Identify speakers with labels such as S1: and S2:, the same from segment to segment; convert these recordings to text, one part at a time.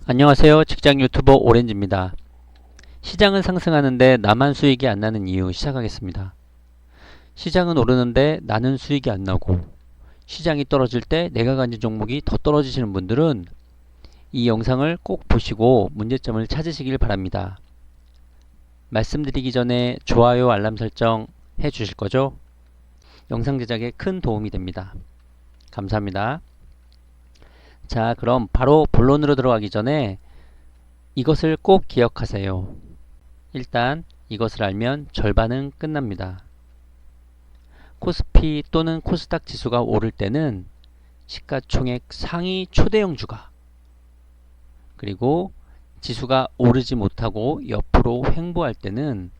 S1: 안녕하세요. 직장 유튜버 오렌지입니다. 시장은 상승하는데 나만 수익이 안 나는 이유 시작하겠습니다. 시장은 오르는데 나는 수익이 안 나고 시장이 떨어질 때 내가 가진 종목이 더 떨어지시는 분들은 이 영상을 꼭 보시고 문제점을 찾으시길 바랍니다. 말씀드리기 전에 좋아요, 알람 설정 해 주실 거죠? 영상 제작에 큰 도움이 됩니다. 감사합니다. 자, 그럼 바로 본론으로 들어가기 전에 이것을 꼭 기억하세요. 일단 이것을 알면 절반은 끝납니다. 코스피 또는 코스닥 지수가 오를 때는 시가총액 상위 초대형 주가, 그리고 지수가 오르지 못하고 옆으로 횡보할 때는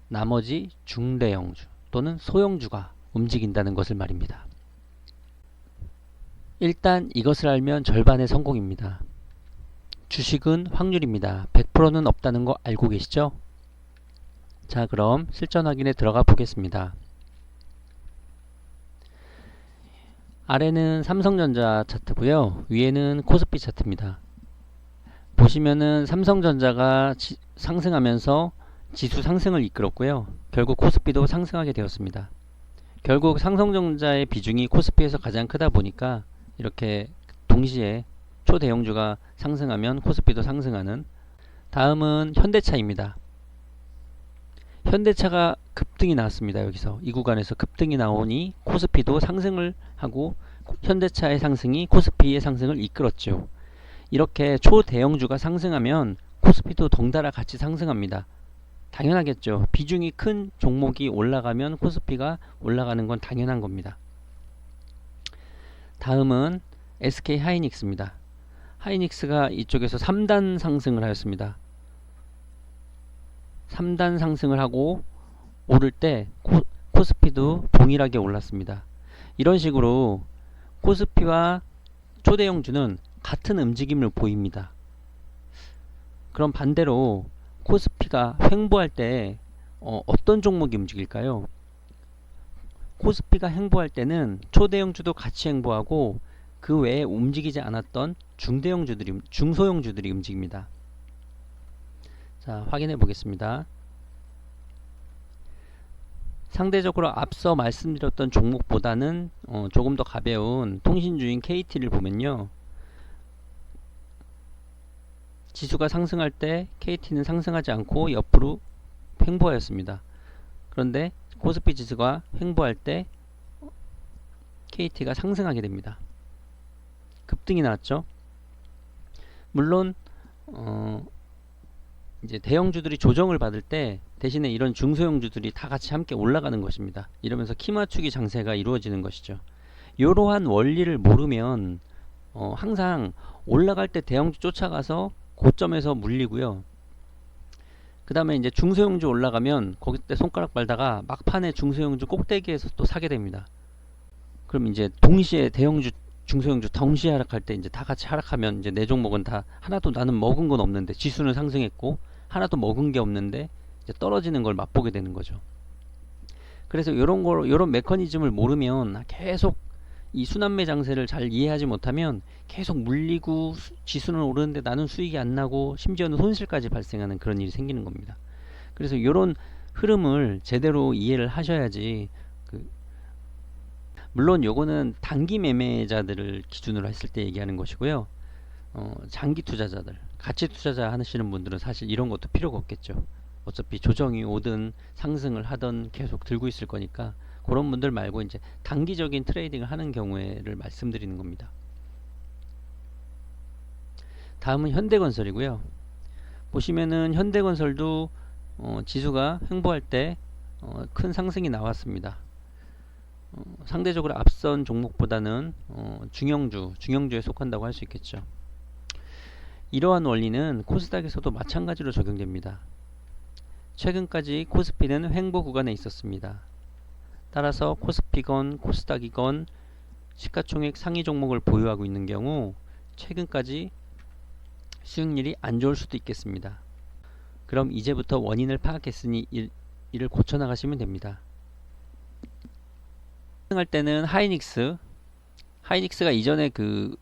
S1: 나머지 중대형주 또는 소형주가 움직인다는 것을 말입니다. 일단 이것을 알면 절반의 성공입니다. 주식은 확률입니다. 100%는 없다는 거 알고 계시죠? 자, 그럼 실전 확인에 들어가 보겠습니다. 아래는 삼성전자 차트고요. 위에는 코스피 차트입니다. 보시면은 삼성전자가 상승하면서 지수 상승을 이끌었고요. 결국 코스피도 상승하게 되었습니다. 결국 삼성전자의 비중이 코스피에서 가장 크다 보니까 이렇게 동시에 초대형주가 상승하면 코스피도 상승하는. 다음은 현대차입니다. 현대차가 급등이 나왔습니다. 여기서 이 구간에서 급등이 나오니 코스피도 상승을 하고 현대차의 상승이 코스피의 상승을 이끌었죠. 이렇게 초대형주가 상승하면 코스피도 덩달아 같이 상승합니다. 당연하겠죠. 비중이 큰 종목이 올라가면 코스피가 올라가는 건 당연한 겁니다. 다음은 SK 하이닉스입니다. 하이닉스가 이쪽에서 3단 상승을 하였습니다. 3단 상승을 하고 오를 때 코스피도 동일하게 올랐습니다. 이런 식으로 코스피와 초대형주는 같은 움직임을 보입니다. 그럼 반대로 코스피가 횡보할 때 어떤 종목이 움직일까요? 코스피가 횡보할 때는 초대형주도 같이 횡보하고 그 외에 움직이지 않았던 중소형주들이 움직입니다. 자, 확인해 보겠습니다. 상대적으로 앞서 말씀드렸던 종목보다는 조금 더 가벼운 통신주인 KT를 보면요, 지수가 상승할 때 KT는 상승하지 않고 옆으로 횡보하였습니다. 그런데 코스피 지수가 횡보할 때 KT가 상승하게 됩니다. 급등이 나왔죠. 물론 이제 대형주들이 조정을 받을 때 대신에 이런 중소형주들이 다 같이 함께 올라가는 것입니다. 이러면서 키 맞추기 장세가 이루어지는 것이죠. 이러한 원리를 모르면 항상 올라갈 때 대형주 쫓아가서 고점에서 물리고요. 그 다음에 이제 중소형주 올라가면 거기 때 손가락 빨다가 막판에 중소형주 꼭대기에서 또 사게 됩니다. 그럼 이제 동시에 대형주 중소형주 동시에 하락할 때 이제 다 같이 하락하면 이제 내 종목은 다 하나도 나는 먹은 건 없는데 지수는 상승했고 하나도 먹은 게 없는데 이제 떨어지는 걸 맛보게 되는 거죠. 그래서 이런 메커니즘을 모르면 계속 이 순환매 장세를 잘 이해하지 못하면 계속 물리고 지수는 오르는데 나는 수익이 안 나고 심지어는 손실까지 발생하는 그런 일이 생기는 겁니다. 그래서 이런 흐름을 제대로 이해를 하셔야지. 물론 요거는 단기 매매자들을 기준으로 했을 때 얘기하는 것이고요. 장기 투자자들, 가치 투자자 하시는 분들은 사실 이런 것도 필요가 없겠죠. 어차피 조정이 오든 상승을 하든 계속 들고 있을 거니까 그런 분들 말고 이제 단기적인 트레이딩을 하는 경우에를 말씀드리는 겁니다. 다음은 현대건설이고요. 보시면은 현대건설도 지수가 횡보할 때 큰 상승이 나왔습니다. 상대적으로 앞선 종목보다는 중형주에 속한다고 할 수 있겠죠. 이러한 원리는 코스닥에서도 마찬가지로 적용됩니다. 최근까지 코스피는 횡보 구간에 있었습니다. 따라서 코스피건 코스닥이건 시가총액 상위 종목을 보유하고 있는 경우 최근까지 수익률이 안 좋을 수도 있겠습니다. 그럼 이제부터 원인을 파악했으니 이를 고쳐나가시면 됩니다. 할 때는 하이닉스가 이전에 그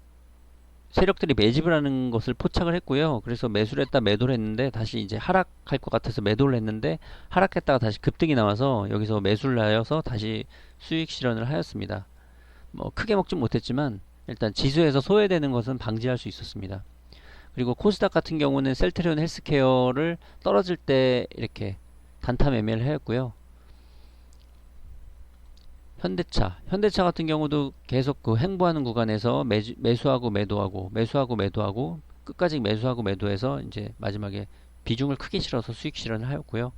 S1: 세력들이 매집을 하는 것을 포착을 했고요. 그래서 매수를 했다 매도를 했는데 다시 이제 하락할 것 같아서 매도를 했는데 하락했다가 다시 급등이 나와서 여기서 매수를 하여서 다시 수익 실현을 하였습니다. 뭐 크게 먹진 못했지만 일단 지수에서 소외되는 것은 방지할 수 있었습니다. 그리고 코스닥 같은 경우는 셀트리온 헬스케어를 떨어질 때 이렇게 단타 매매를 하였고요. 현대차 같은 경우도 계속 그 횡보하는 구간에서 매수하고 매도하고 끝까지 매수하고 매도해서 이제 마지막에 비중을 크게 실어서 수익 실현을 하였고요.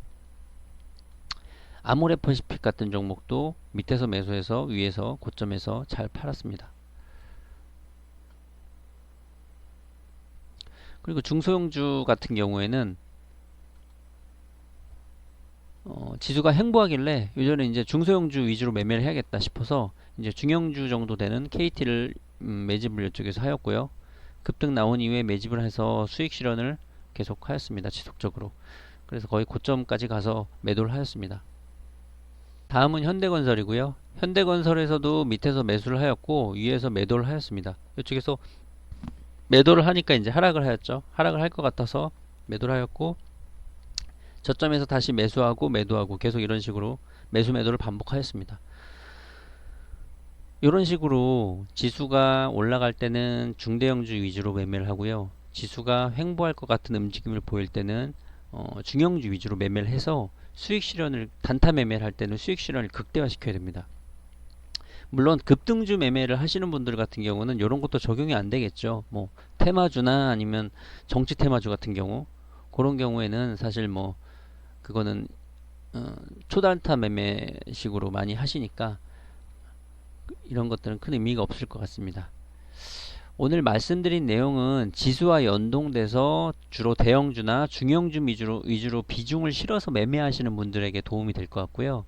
S1: 아모레퍼시픽 같은 종목도 밑에서 매수해서 위에서 고점에서 잘 팔았습니다. 그리고 중소형주 같은 경우에는 지수가 횡보하길래 요전에 이제 중소형주 위주로 매매를 해야겠다 싶어서 이제 중형주 정도 되는 KT를 매집을 이쪽에서 하였고요. 급등 나온 이후에 매집을 해서 수익 실현을 계속 하였습니다. 지속적으로. 그래서 거의 고점까지 가서 매도를 하였습니다. 다음은 현대건설이고요. 현대건설에서도 밑에서 매수를 하였고 위에서 매도를 하였습니다. 이쪽에서 매도를 하니까 이제 하락을 하였죠. 하락을 할 것 같아서 매도를 하였고 저점에서 다시 매수하고 매도하고 계속 이런 식으로 매수 매도를 반복하였습니다. 이런 식으로 지수가 올라갈 때는 중대형주 위주로 매매를 하고요. 지수가 횡보할 것 같은 움직임을 보일 때는 중형주 위주로 매매를 해서 수익 실현을 단타 매매를 할 때는 수익 실현을 극대화 시켜야 됩니다. 물론 급등주 매매를 하시는 분들 같은 경우는 이런 것도 적용이 안 되겠죠. 뭐 테마주나 아니면 정치 테마주 같은 경우 그런 경우에는 사실 뭐 그거는 초단타 매매식으로 많이 하시니까 이런 것들은 큰 의미가 없을 것 같습니다. 오늘 말씀드린 내용은 지수와 연동돼서 주로 대형주나 중형주 위주로 비중을 실어서 매매하시는 분들에게 도움이 될 것 같고요.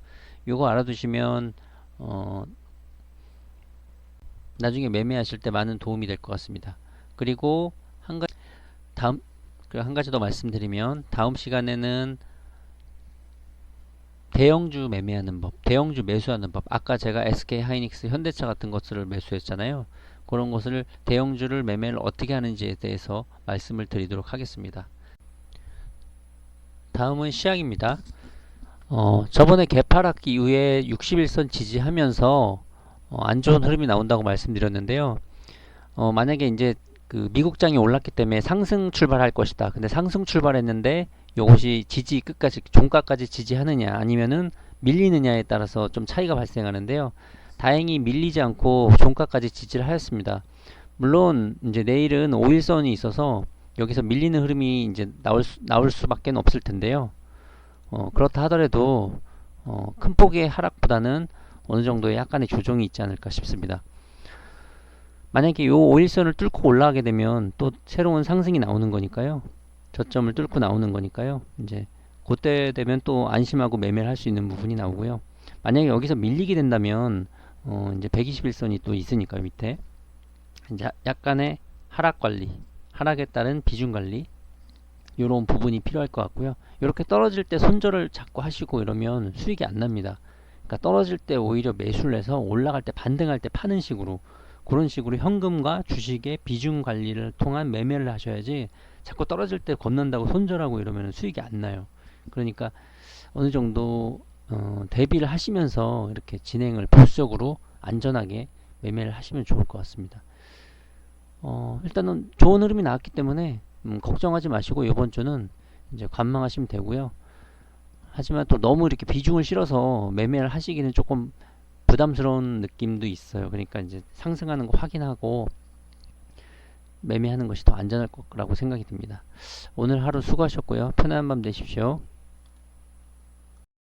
S1: 요거 알아두시면 나중에 매매하실 때 많은 도움이 될 것 같습니다. 그리고 한 가지 더 말씀드리면 다음 시간에는 대형주 매매하는 법, 대형주 매수하는 법. 아까 제가 SK하이닉스, 현대차 같은 것들을 매수했잖아요. 그런 것을 대형주를 매매를 어떻게 하는지에 대해서 말씀을 드리도록 하겠습니다. 다음은 시황입니다. 저번에 개파락 이후에 61선 지지하면서 안 좋은 흐름이 나온다고 말씀드렸는데요. 만약에 이제 그 미국장이 올랐기 때문에 상승 출발할 것이다. 근데 상승 출발했는데 이것이 끝까지 종가까지 지지하느냐 아니면은 밀리느냐에 따라서 좀 차이가 발생하는데요. 다행히 밀리지 않고 종가까지 지지를 하였습니다. 물론 이제 내일은 5일선이 있어서 여기서 밀리는 흐름이 이제 나올 수밖에 없을 텐데요. 그렇다 하더라도 큰 폭의 하락보다는 어느 정도의 약간의 조정이 있지 않을까 싶습니다. 만약에 요 5일선을 뚫고 올라가게 되면 또 새로운 상승이 나오는 거니까요. 저점을 뚫고 나오는 거니까요. 이제 그때 되면 또 안심하고 매매를 할 수 있는 부분이 나오고요. 만약에 여기서 밀리게 된다면 이제 121선이 또 있으니까요. 밑에 이제 약간의 하락 관리, 하락에 따른 비중 관리 이런 부분이 필요할 것 같고요. 이렇게 떨어질 때 손절을 자꾸 하시고 이러면 수익이 안 납니다. 그러니까 떨어질 때 오히려 매수를 해서 올라갈 때 반등할 때 파는 식으로 그런 식으로 현금과 주식의 비중 관리를 통한 매매를 하셔야지 자꾸 떨어질 때 겁난다고 손절하고 이러면 수익이 안 나요. 그러니까 어느 정도 대비를 하시면서 이렇게 진행을 보수적으로 안전하게 매매를 하시면 좋을 것 같습니다. 일단은 좋은 흐름이 나왔기 때문에 걱정하지 마시고 이번 주는 이제 관망하시면 되고요. 하지만 또 너무 이렇게 비중을 실어서 매매를 하시기는 조금 부담스러운 느낌도 있어요. 그러니까 이제 상승하는 거 확인하고 매매하는 것이 더 안전할 거라고 생각이 듭니다. 오늘 하루 수고하셨고요. 편안한 밤 되십시오.